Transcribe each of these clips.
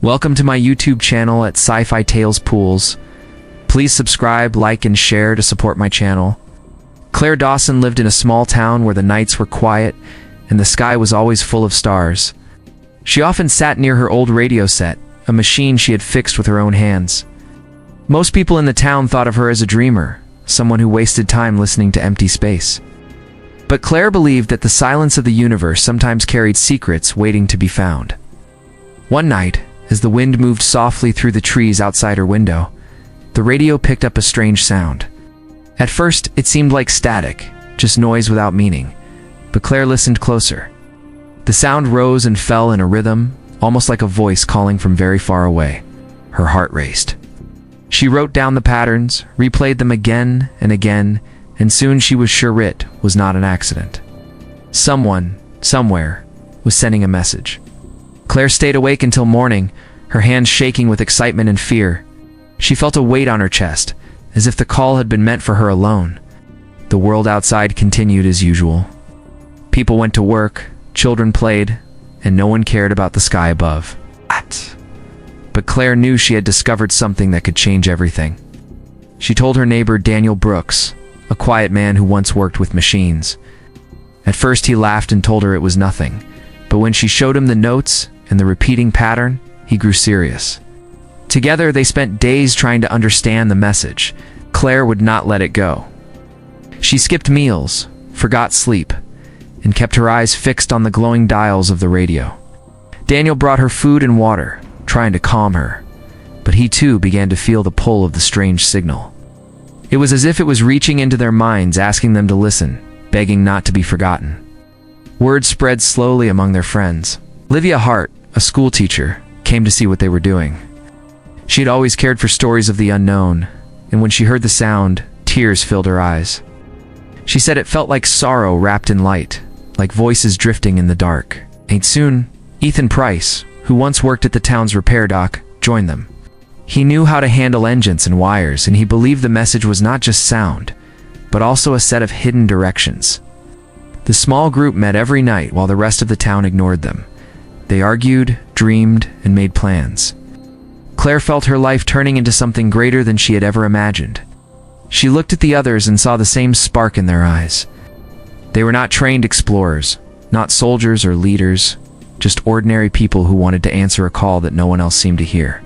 Welcome to my YouTube channel at Sci-Fi Tales Pools. Please subscribe, like, and share to support my channel. Claire Dawson lived in a small town where the nights were quiet and the sky was always full of stars. She often sat near her old radio set, a machine she had fixed with her own hands. Most people in the town thought of her as a dreamer, someone who wasted time listening to empty space. But Claire believed that the silence of the universe sometimes carried secrets waiting to be found. One night, as the wind moved softly through the trees outside her window, the radio picked up a strange sound. At first, it seemed like static, just noise without meaning, but Claire listened closer. The sound rose and fell in a rhythm, almost like a voice calling from very far away. Her heart raced. She wrote down the patterns, replayed them again and again, and soon she was sure it was not an accident. Someone, somewhere, was sending a message. Claire stayed awake until morning, her hands shaking with excitement and fear. She felt a weight on her chest, as if the call had been meant for her alone. The world outside continued as usual. People went to work, children played, and no one cared about the sky above. But Claire knew she had discovered something that could change everything. She told her neighbor Daniel Brooks, a quiet man who once worked with machines. At first he laughed and told her it was nothing, but when she showed him the notes and the repeating pattern, he grew serious. Together they spent days trying to understand the message. Claire would not let it go. She skipped meals, forgot sleep, and kept her eyes fixed on the glowing dials of the radio. Daniel brought her food and water, trying to calm her, but he too began to feel the pull of the strange signal. It was as if it was reaching into their minds, asking them to listen, begging not to be forgotten. Word spread slowly among their friends. Livia Hart, a school teacher, came to see what they were doing. She had always cared for stories of the unknown, and when she heard the sound, tears filled her eyes. She said it felt like sorrow wrapped in light, like voices drifting in the dark. And soon, Ethan Price, who once worked at the town's repair dock, joined them. He knew how to handle engines and wires, and he believed the message was not just sound, but also a set of hidden directions. The small group met every night while the rest of the town ignored them. They argued, dreamed, and made plans. Claire felt her life turning into something greater than she had ever imagined. She looked at the others and saw the same spark in their eyes. They were not trained explorers, not soldiers or leaders, just ordinary people who wanted to answer a call that no one else seemed to hear.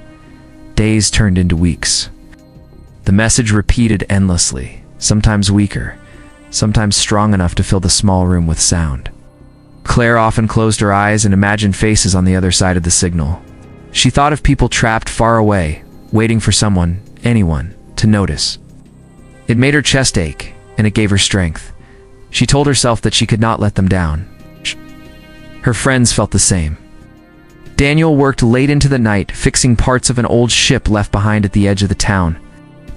Days turned into weeks. The message repeated endlessly, sometimes weaker, sometimes strong enough to fill the small room with sound. Claire often closed her eyes and imagined faces on the other side of the signal. She thought of people trapped far away, waiting for someone, anyone, to notice. It made her chest ache, and it gave her strength. She told herself that she could not let them down. Her friends felt the same. Daniel worked late into the night, fixing parts of an old ship left behind at the edge of the town.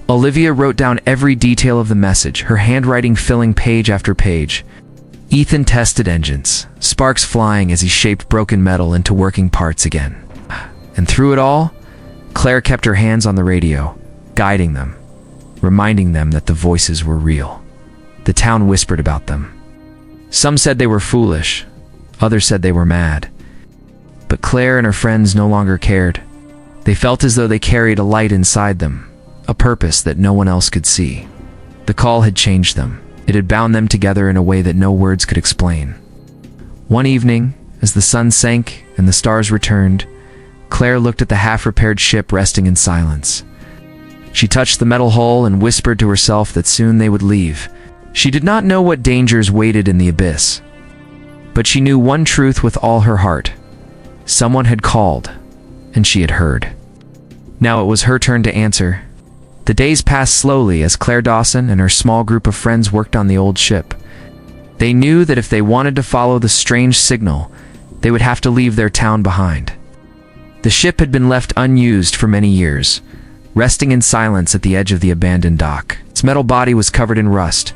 Olivia wrote down every detail of the message, her handwriting filling page after page. Ethan tested engines, sparks flying as he shaped broken metal into working parts again. And through it all, Claire kept her hands on the radio, guiding them, reminding them that the voices were real. The town whispered about them. Some said they were foolish, others said they were mad. But Claire and her friends no longer cared. They felt as though they carried a light inside them, a purpose that no one else could see. The call had changed them. It had bound them together in a way that no words could explain. One evening, as the sun sank and the stars returned, Claire looked at the half-repaired ship resting in silence. She touched the metal hull and whispered to herself that soon they would leave. She did not know what dangers waited in the abyss, but she knew one truth with all her heart. Someone had called, and she had heard. Now it was her turn to answer. The days passed slowly as Claire Dawson and her small group of friends worked on the old ship. They knew that if they wanted to follow the strange signal, they would have to leave their town behind. The ship had been left unused for many years, resting in silence at the edge of the abandoned dock. Its metal body was covered in rust,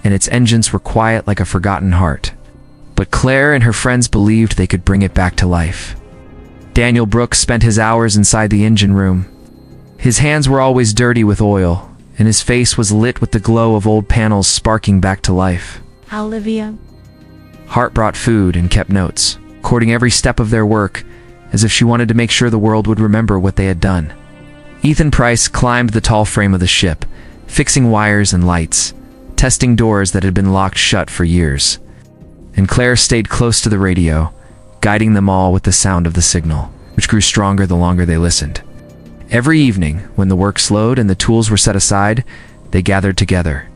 and its engines were quiet like a forgotten heart. But Claire and her friends believed they could bring it back to life. Daniel Brooks spent his hours inside the engine room. His hands were always dirty with oil, and his face was lit with the glow of old panels sparking back to life. Olivia. Hart brought food and kept notes, recording every step of their work, as if she wanted to make sure the world would remember what they had done. Ethan Price climbed the tall frame of the ship, fixing wires and lights, testing doors that had been locked shut for years. And Claire stayed close to the radio, guiding them all with the sound of the signal, which grew stronger the longer they listened. Every evening, when the work slowed and the tools were set aside, they gathered together.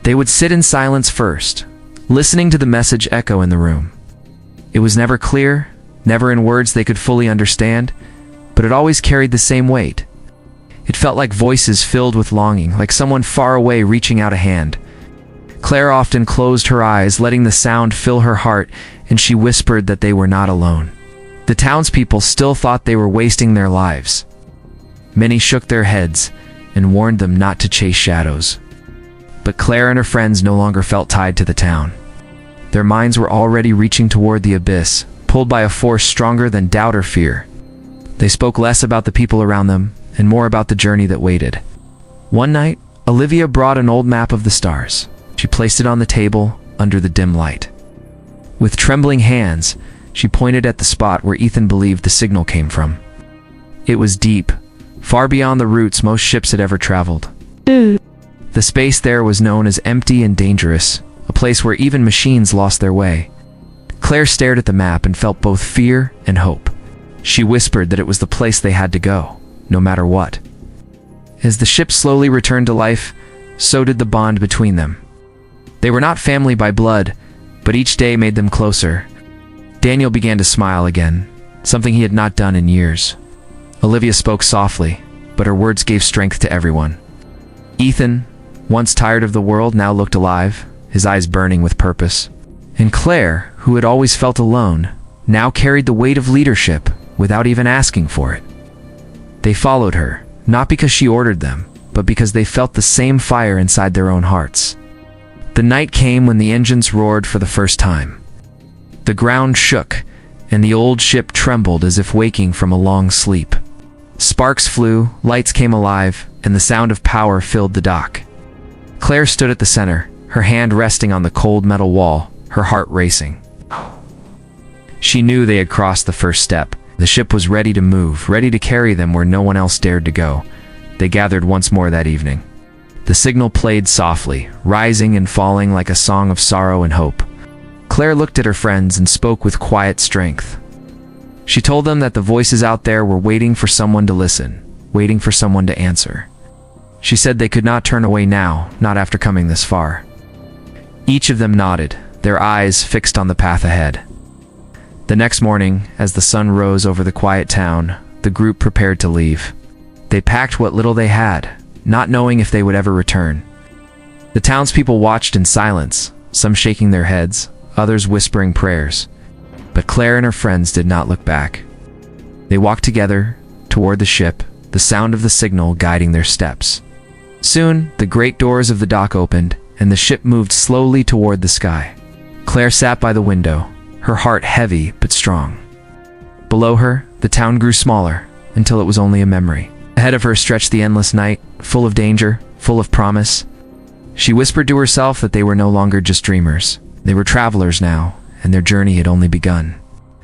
They would sit in silence first, listening to the message echo in the room. It was never clear, never in words they could fully understand, but it always carried the same weight. It felt like voices filled with longing, like someone far away reaching out a hand. Claire often closed her eyes, letting the sound fill her heart, and she whispered that they were not alone. The townspeople still thought they were wasting their lives. Many shook their heads and warned them not to chase shadows. But Claire and her friends no longer felt tied to the town. Their minds were already reaching toward the abyss, pulled by a force stronger than doubt or fear. They spoke less about the people around them and more about the journey that waited. One night, Olivia brought an old map of the stars. She placed it on the table under the dim light. With trembling hands, she pointed at the spot where Ethan believed the signal came from. It was deep, far beyond the routes most ships had ever traveled. The space there was known as empty and dangerous, a place where even machines lost their way. Claire stared at the map and felt both fear and hope. She whispered that it was the place they had to go, no matter what. As the ship slowly returned to life, so did the bond between them. They were not family by blood, but each day made them closer. Daniel began to smile again, something he had not done in years. Olivia spoke softly, but her words gave strength to everyone. Ethan, once tired of the world, now looked alive, his eyes burning with purpose. And Claire, who had always felt alone, now carried the weight of leadership without even asking for it. They followed her, not because she ordered them, but because they felt the same fire inside their own hearts. The night came when the engines roared for the first time. The ground shook, and the old ship trembled as if waking from a long sleep. Sparks flew, lights came alive, and the sound of power filled the dock. Claire stood at the center, her hand resting on the cold metal wall, her heart racing. She knew they had crossed the first step. The ship was ready to move, ready to carry them where no one else dared to go. They gathered once more that evening. The signal played softly, rising and falling like a song of sorrow and hope. Claire looked at her friends and spoke with quiet strength. She told them that the voices out there were waiting for someone to listen, waiting for someone to answer. She said they could not turn away now, not after coming this far. Each of them nodded, their eyes fixed on the path ahead. The next morning, as the sun rose over the quiet town, the group prepared to leave. They packed what little they had, not knowing if they would ever return. The townspeople watched in silence, some shaking their heads, others whispering prayers. But Claire and her friends did not look back. They walked together, toward the ship, the sound of the signal guiding their steps. Soon, the great doors of the dock opened, and the ship moved slowly toward the sky. Claire sat by the window, her heart heavy but strong. Below her, the town grew smaller, until it was only a memory. Ahead of her stretched the endless night, full of danger, full of promise. She whispered to herself that they were no longer just dreamers. They were travelers now, and their journey had only begun.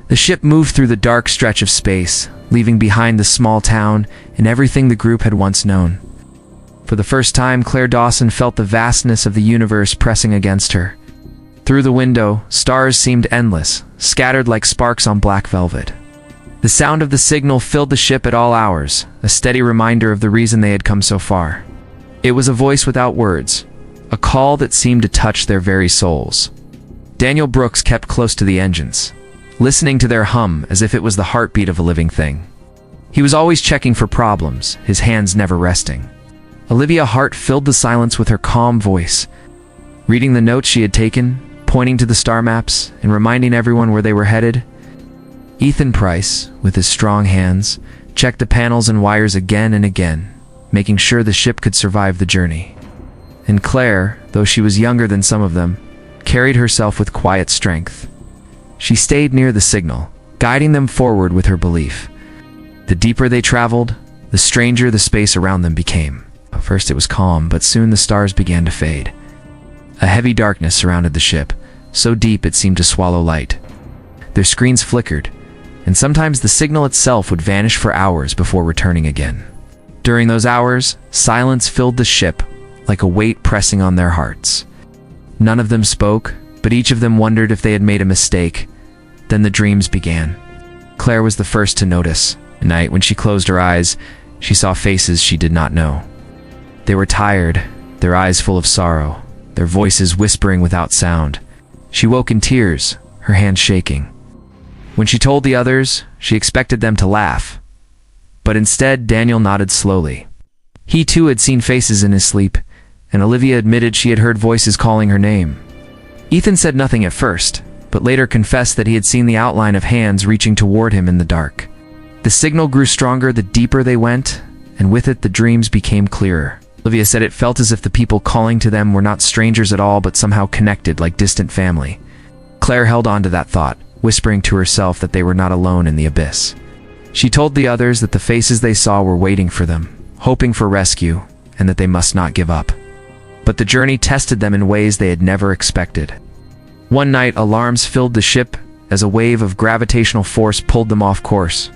The ship moved through the dark stretch of space, leaving behind the small town and everything the group had once known. For the first time, Claire Dawson felt the vastness of the universe pressing against her. Through the window, stars seemed endless, scattered like sparks on black velvet. The sound of the signal filled the ship at all hours, a steady reminder of the reason they had come so far. It was a voice without words, a call that seemed to touch their very souls. Daniel Brooks kept close to the engines, listening to their hum as if it was the heartbeat of a living thing. He was always checking for problems, his hands never resting. Olivia Hart filled the silence with her calm voice, reading the notes she had taken, pointing to the star maps, and reminding everyone where they were headed. Ethan Price, with his strong hands, checked the panels and wires again and again, making sure the ship could survive the journey. And Claire, though she was younger than some of them, carried herself with quiet strength. She stayed near the signal, guiding them forward with her belief. The deeper they traveled, the stranger the space around them became. First it was calm, but soon the stars began to fade. A heavy darkness surrounded the ship, so deep it seemed to swallow light. Their screens flickered, and sometimes the signal itself would vanish for hours before returning again. During those hours, silence filled the ship, like a weight pressing on their hearts. None of them spoke, but each of them wondered if they had made a mistake. Then the dreams began. Claire was the first to notice. At night, when she closed her eyes, she saw faces she did not know. They were tired, their eyes full of sorrow, their voices whispering without sound. She woke in tears, her hands shaking. When she told the others, she expected them to laugh. But instead, Daniel nodded slowly. He too had seen faces in his sleep, and Olivia admitted she had heard voices calling her name. Ethan said nothing at first, but later confessed that he had seen the outline of hands reaching toward him in the dark. The signal grew stronger the deeper they went, and with it the dreams became clearer. Olivia said it felt as if the people calling to them were not strangers at all, but somehow connected like distant family. Claire held on to that thought, whispering to herself that they were not alone in the abyss. She told the others that the faces they saw were waiting for them, hoping for rescue, and that they must not give up. But the journey tested them in ways they had never expected. One night, alarms filled the ship as a wave of gravitational force pulled them off course.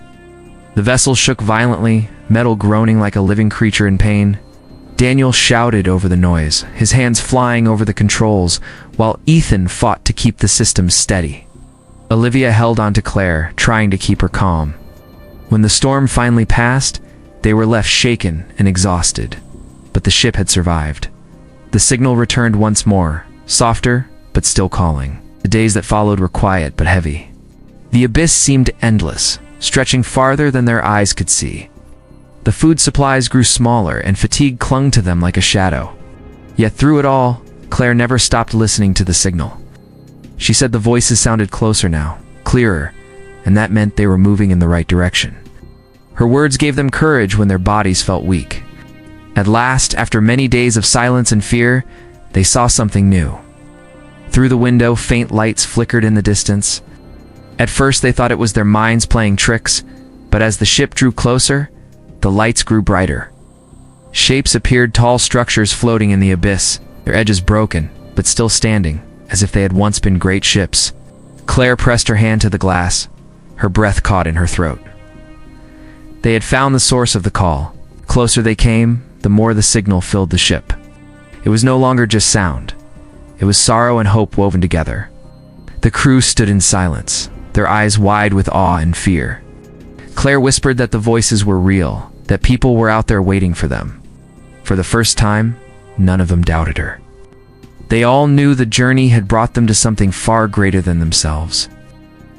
The vessel shook violently, metal groaning like a living creature in pain. Daniel shouted over the noise, his hands flying over the controls, while Ethan fought to keep the system steady. Olivia held on to Claire, trying to keep her calm. When the storm finally passed, they were left shaken and exhausted. But the ship had survived. The signal returned once more, softer, but still calling. The days that followed were quiet but heavy. The abyss seemed endless, stretching farther than their eyes could see. The food supplies grew smaller, and fatigue clung to them like a shadow. Yet through it all, Claire never stopped listening to the signal. She said the voices sounded closer now, clearer, and that meant they were moving in the right direction. Her words gave them courage when their bodies felt weak. At last, after many days of silence and fear, they saw something new. Through the window, faint lights flickered in the distance. At first, they thought it was their minds playing tricks, but as the ship drew closer, the lights grew brighter. Shapes appeared, tall structures floating in the abyss, their edges broken, but still standing, as if they had once been great ships. Claire pressed her hand to the glass, her breath caught in her throat. They had found the source of the call. The closer they came, the more the signal filled the ship. It was no longer just sound. It was sorrow and hope woven together. The crew stood in silence, their eyes wide with awe and fear. Claire whispered that the voices were real, that people were out there waiting for them. For the first time, none of them doubted her. They all knew the journey had brought them to something far greater than themselves.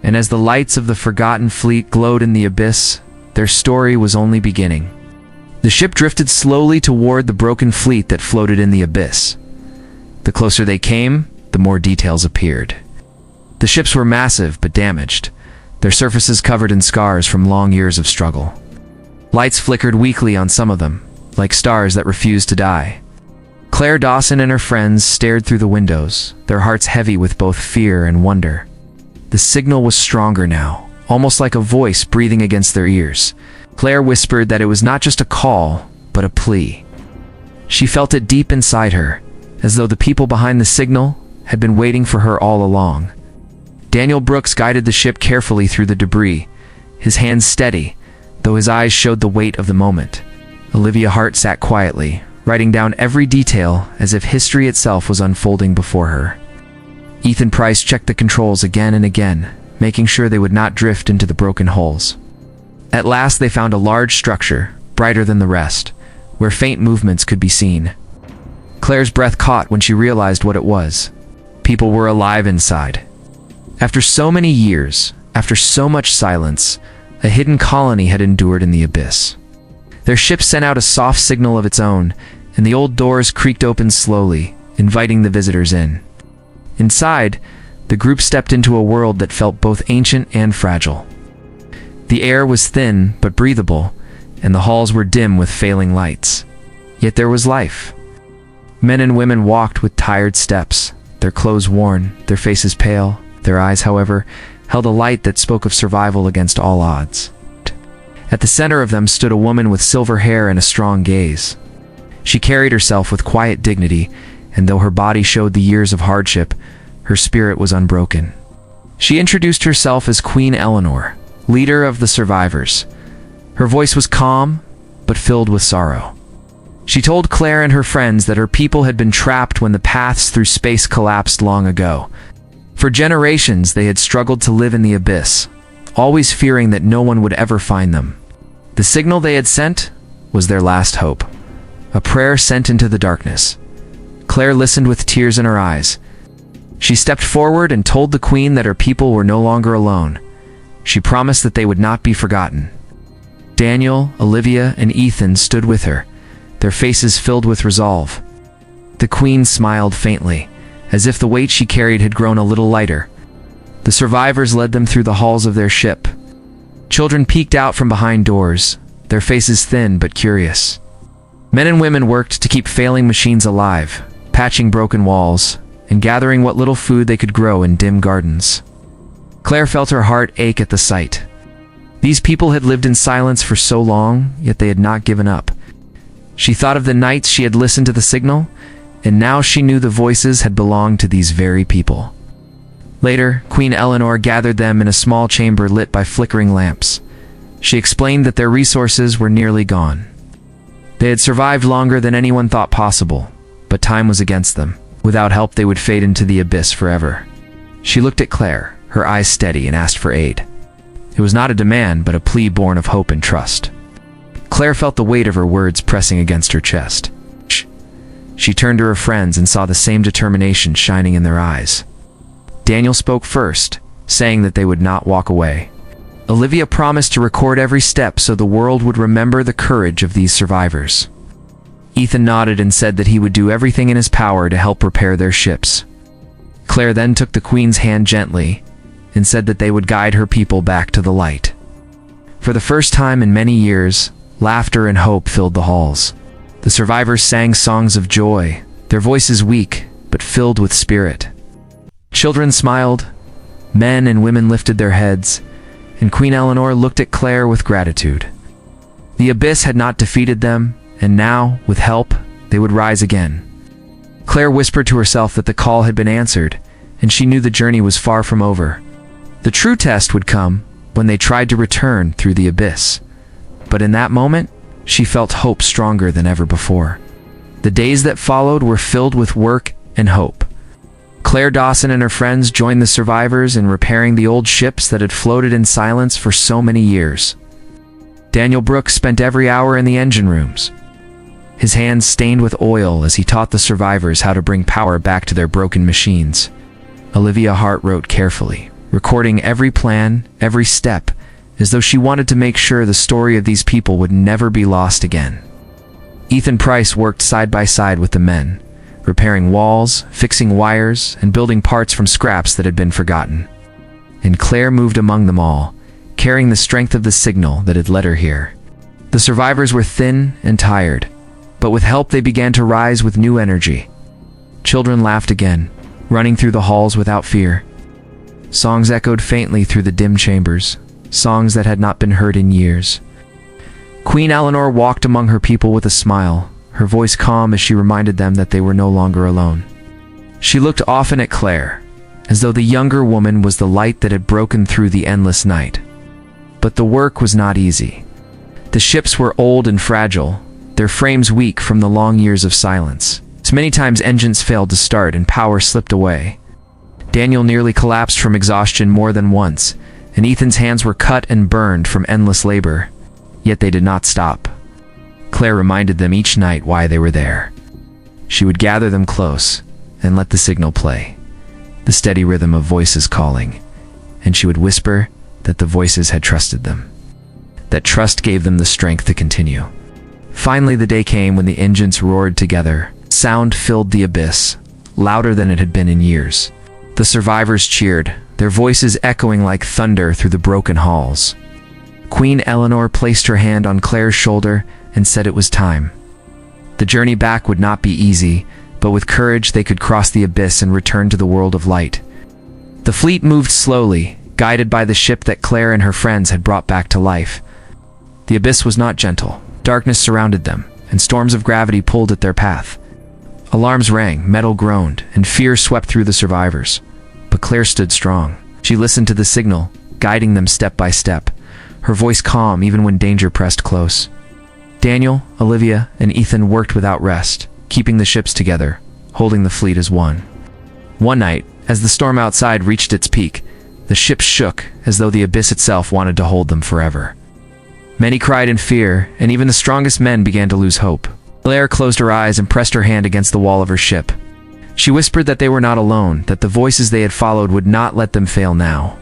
And as the lights of the forgotten fleet glowed in the abyss, their story was only beginning. The ship drifted slowly toward the broken fleet that floated in the abyss. The closer they came, the more details appeared. The ships were massive but damaged, their surfaces covered in scars from long years of struggle. Lights flickered weakly on some of them, like stars that refused to die. Claire Dawson and her friends stared through the windows, their hearts heavy with both fear and wonder. The signal was stronger now, almost like a voice breathing against their ears. Claire whispered that it was not just a call, but a plea. She felt it deep inside her, as though the people behind the signal had been waiting for her all along. Daniel Brooks guided the ship carefully through the debris, his hands steady, though his eyes showed the weight of the moment. Olivia Hart sat quietly, writing down every detail as if history itself was unfolding before her. Ethan Price checked the controls again and again, making sure they would not drift into the broken holes. At last they found a large structure, brighter than the rest, where faint movements could be seen. Claire's breath caught when she realized what it was. People were alive inside. After so many years, after so much silence, a hidden colony had endured in the abyss. Their ship sent out a soft signal of its own, and the old doors creaked open slowly, inviting the visitors in. Inside, the group stepped into a world that felt both ancient and fragile. The air was thin but breathable, and the halls were dim with failing lights. Yet there was life. Men and women walked with tired steps, their clothes worn, their faces pale. Their eyes, however, held a light that spoke of survival against all odds. At the center of them stood a woman with silver hair and a strong gaze. She carried herself with quiet dignity, and though her body showed the years of hardship, her spirit was unbroken. She introduced herself as Queen Eleanor, leader of the survivors. Her voice was calm, but filled with sorrow. She told Claire and her friends that her people had been trapped when the paths through space collapsed long ago. For generations, they had struggled to live in the abyss, always fearing that no one would ever find them. The signal they had sent was their last hope, a prayer sent into the darkness. Claire listened with tears in her eyes. She stepped forward and told the Queen that her people were no longer alone. She promised that they would not be forgotten. Daniel, Olivia, and Ethan stood with her, their faces filled with resolve. The Queen smiled faintly, as if the weight she carried had grown a little lighter. The survivors led them through the halls of their ship. Children peeked out from behind doors, their faces thin but curious. Men and women worked to keep failing machines alive, patching broken walls, and gathering what little food they could grow in dim gardens. Claire felt her heart ache at the sight. These people had lived in silence for so long, yet they had not given up. She thought of the nights she had listened to the signal, and now she knew the voices had belonged to these very people. Later, Queen Eleanor gathered them in a small chamber lit by flickering lamps. She explained that their resources were nearly gone. They had survived longer than anyone thought possible, but time was against them. Without help, they would fade into the abyss forever. She looked at Claire, her eyes steady, and asked for aid. It was not a demand, but a plea born of hope and trust. Claire felt the weight of her words pressing against her chest. She turned to her friends and saw the same determination shining in their eyes. Daniel spoke first, saying that they would not walk away. Olivia promised to record every step so the world would remember the courage of these survivors. Ethan nodded and said that he would do everything in his power to help repair their ships. Claire then took the Queen's hand gently and said that they would guide her people back to the light. For the first time in many years, laughter and hope filled the halls. The survivors sang songs of joy, their voices weak but filled with spirit. Children smiled, men and women lifted their heads, and Queen Eleanor looked at Claire with gratitude. The abyss had not defeated them, and now, with help, they would rise again. Claire whispered to herself that the call had been answered, and she knew the journey was far from over. The true test would come when they tried to return through the abyss. But in that moment, she felt hope stronger than ever before. The days that followed were filled with work and hope. Claire Dawson and her friends joined the survivors in repairing the old ships that had floated in silence for so many years. Daniel Brooks spent every hour in the engine rooms, his hands stained with oil as he taught the survivors how to bring power back to their broken machines. Olivia Hart wrote carefully, recording every plan, every step, as though she wanted to make sure the story of these people would never be lost again. Ethan Price worked side by side with the men, repairing walls, fixing wires, and building parts from scraps that had been forgotten. And Claire moved among them all, carrying the strength of the signal that had led her here. The survivors were thin and tired, but with help they began to rise with new energy. Children laughed again, running through the halls without fear. Songs echoed faintly through the dim chambers, songs that had not been heard in years. Queen Eleanor walked among her people with a smile, her voice calm as she reminded them that they were no longer alone. She looked often at Claire, as though the younger woman was the light that had broken through the endless night. But the work was not easy. The ships were old and fragile, their frames weak from the long years of silence. So many times engines failed to start and power slipped away. Daniel nearly collapsed from exhaustion more than once, and Ethan's hands were cut and burned from endless labor. Yet they did not stop. Claire reminded them each night why they were there. She would gather them close and let the signal play, the steady rhythm of voices calling, and she would whisper that the voices had trusted them. That trust gave them the strength to continue. Finally, the day came when the engines roared together. Sound filled the abyss, louder than it had been in years. The survivors cheered, their voices echoing like thunder through the broken halls. Queen Eleanor placed her hand on Claire's shoulder and said it was time. The journey back would not be easy, but with courage they could cross the abyss and return to the world of light. The fleet moved slowly, guided by the ship that Claire and her friends had brought back to life. The abyss was not gentle. Darkness surrounded them, and storms of gravity pulled at their path. Alarms rang, metal groaned, and fear swept through the survivors. But Claire stood strong. She listened to the signal, guiding them step by step. her voice calm even when danger pressed close. Daniel, Olivia, and Ethan worked without rest, keeping the ships together, holding the fleet as one. One night, as the storm outside reached its peak, the ships shook as though the abyss itself wanted to hold them forever. Many cried in fear, and even the strongest men began to lose hope. Claire closed her eyes and pressed her hand against the wall of her ship. She whispered that they were not alone, that the voices they had followed would not let them fail now.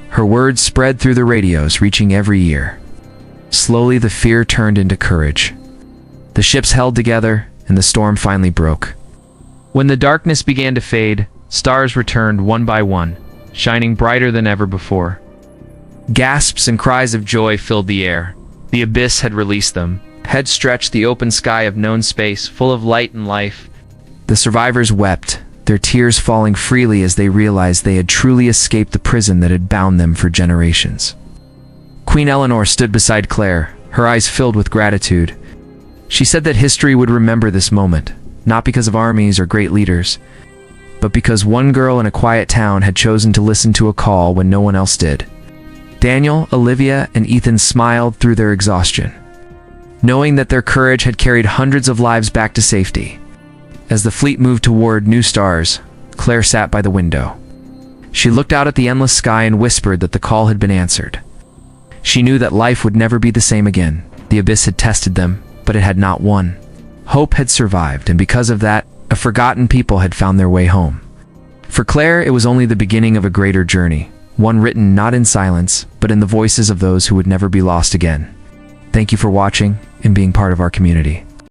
Her words spread through the radios, reaching every ear. Slowly, the fear turned into courage. The ships held together, and the storm finally broke. When the darkness began to fade, stars returned one by one, shining brighter than ever before. Gasps and cries of joy filled the air. The abyss had released them. Heads stretched the open sky of known space, full of light and life. The survivors wept, their tears falling freely as they realized they had truly escaped the prison that had bound them for generations. Queen Eleanor stood beside Claire, her eyes filled with gratitude. She said that history would remember this moment, not because of armies or great leaders, but because one girl in a quiet town had chosen to listen to a call when no one else did. Daniel, Olivia, and Ethan smiled through their exhaustion, knowing that their courage had carried hundreds of lives back to safety. As the fleet moved toward new stars, Claire sat by the window. She looked out at the endless sky and whispered that the call had been answered. She knew that life would never be the same again. The abyss had tested them, but it had not won. Hope had survived, and because of that, a forgotten people had found their way home. For Claire, it was only the beginning of a greater journey, one written not in silence, but in the voices of those who would never be lost again. Thank you for watching and being part of our community.